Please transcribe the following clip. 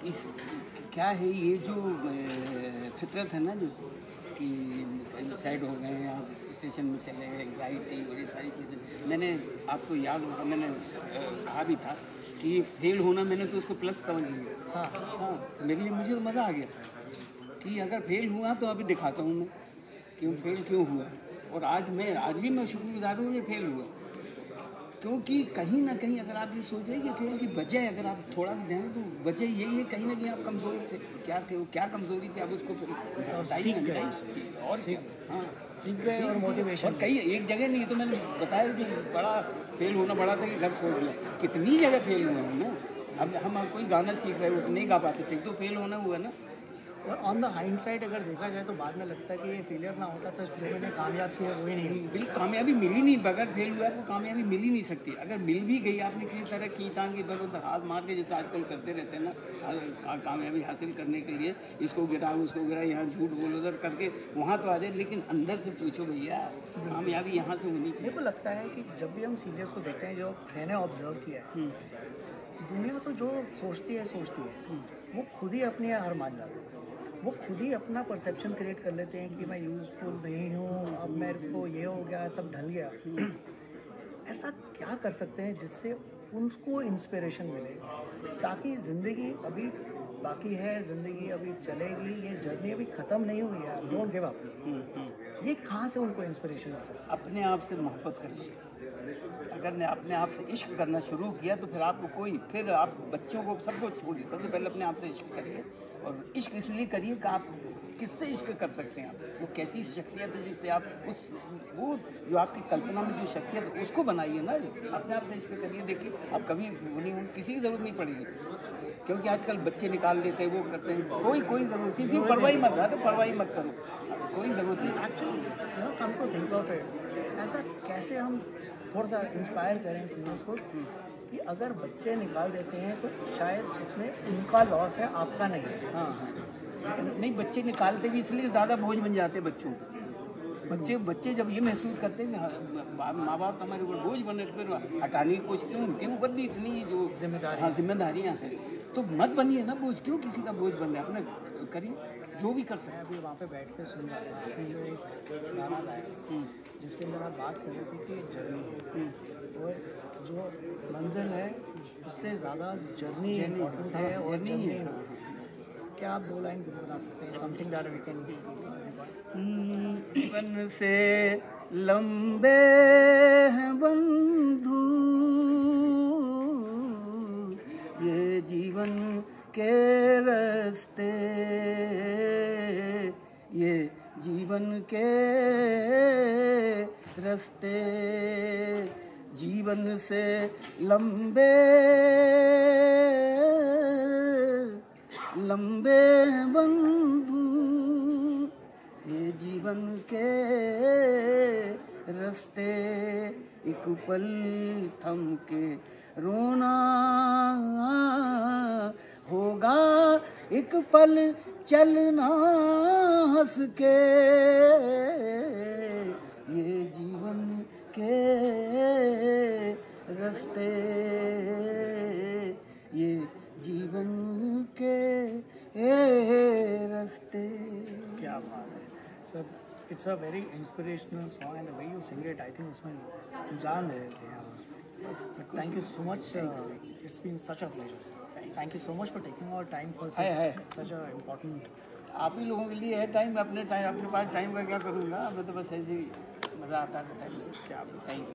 इस क्या है ये जो फितरत है ना, जो कि साइड हो गए हैं, आप स्टेशन में चले गए, एंग्जाइटी और ये सारी चीज़ें। मैंने आपको याद होगा, मैंने कहा भी था कि फेल होना मैंने तो उसको प्लस समझ लिया। हाँ हाँ, तो मेरे लिए मुझे तो मज़ा आ गया कि अगर फेल हुआ तो अभी दिखाता हूँ मैं क्यों फेल क्यों हुआ। और आज भी मैं शुक्रगुजार हूँ ये फेल हुआ, क्योंकि कहीं ना कहीं अगर आप ये सोच रहे हैं कि फेल की वजह, अगर आप थोड़ा सा ध्यान तो वजह यही है, कहीं ना कहीं आप कमज़ोर थे। क्या थे वो, क्या कमज़ोरी थी, आप उसको सीख गए और सीख हाँ सीख गए और मोटिवेशन। और कई एक जगह नहीं तो मैंने बताया जो बड़ा फेल होना बड़ा था कि घर छोड़ दिया, कितनी जगह फेल हुए हैं ना। अब हम कोई गाना सीख रहे हो तो नहीं गा पाते थे, तो फेल होना हुआ ना। और ऑन द हाइंडसाइट अगर देखा जाए तो बाद में लगता है कि ये फेलियर ना होता तो जो मैंने कामयाब किया वो ही नहीं। बिल्कुल कामयाबी मिली नहीं, बगैर फेल हुआ वो कामयाबी मिल ही नहीं सकती। अगर मिल भी गई, आपने किसी तरह कीतान की इधर उधर हाथ मार के जैसे आजकल करते रहते हैं ना, कामयाबी हासिल करने के लिए इसको गिरा उसको गिरा, यहाँ झूठ बोल उधर करके वहाँ तो आ जाए, लेकिन अंदर से पूछो भैया कामयाबी यहाँ से होनी चाहिए। मेरे को लगता है कि जब भी हम सीनियर्स को देखते हैं, जो मैंने ऑब्जर्व किया है, दुनिया तो जो सोचती है वो खुद ही अपनी हार मान जाती है। वो खुद ही अपना परसेप्शन क्रिएट कर लेते हैं कि मैं यूज़फुल नहीं हूँ, अब मेरे को ये हो गया, सब ढल गया। ऐसा क्या कर सकते हैं जिससे उनको इंस्पिरेशन मिले, ताकि ज़िंदगी अभी बाकी है, ज़िंदगी अभी चलेगी, ये जर्नी अभी ख़त्म नहीं हुई है। Don't give up. ये कहाँ से उनको इंस्पिरेशन मिल सकता है? अपने आप से मोहब्बत करिए। अगर ने अपने आप से इश्क करना शुरू किया तो फिर आपको फिर आप बच्चों को सबको छोड़िए, सबसे पहले अपने आप से इश्क करिए। और इश्क इसलिए करिए कि आप किससे इश्क कर सकते हैं, आप वो कैसी शख्सियत है जिससे आप वो जो आपकी कल्पना में जो शख्सियत है उसको बनाइए ना। अपने आप से इश्क करिए, देखिए आप कभी वो नहीं, किसी की ज़रूरत नहीं पड़ेगी। क्योंकि आजकल बच्चे निकाल देते हैं, वो करते हैं, कोई ज़रूरत किसी की परवाही मत, अरे परवाही मत करो, कोई ज़रूरत नहीं। Actually come to think of it, ऐसा कैसे हम थोड़ा सा इंस्पायर करें सीनियर्स को कि अगर बच्चे निकाल देते हैं तो शायद इसमें उनका लॉस है, आपका नहीं है। हाँ हाँ, नहीं बच्चे निकालते भी इसलिए ज़्यादा बोझ बन जाते हैं बच्चों को। बच्चे जब ये महसूस करते हैं कि माँ बाप हमारे ऊपर बोझ बन रहे, फिर हटाने की कोशिश, क्यों उनके ऊपर भी इतनी जो जिम्मेदारियाँ हैं, तो मत बनिए ना बोझ, क्यों किसी का बोझ बन रहे, अपने करिए जो भी कर सकते हैं। अभी वहाँ पे बैठ के सुन रहा था, जो एक गाना गाया जिसके अंदर आप बात कर रहे थे कि जर्नी है और जो मंजिल है उससे ज़्यादा जर्नी इम्पोर्टेंट है। और जर्नी है, क्या आप 2 लाइन गुनगुना सकते हैं? समथिंग दैट वी कैन जीवन से लंबे हैं बंधु ये जीवन के रास्ते, ये जीवन के रास्ते, जीवन से लंबे लंबे बंधु ये जीवन के रास्ते, एक पल थम के रोना होगा, एक पल चलना हंस के, ये जीवन के रास्ते, ये जीवन के रास्ते। क्या बात है sir, it's a very inspirational song and the way you sing it, I think उसमें जान दे देते हैं। Thank you so much, it's been such a pleasure. Thank you so much for taking our time for such a important. आप ही लोगों के लिए है टाइम, अपने पास टाइम का क्या करूँगा, मैं तो बस ऐसे ही मज़ा आता रहता है। क्या बताइए।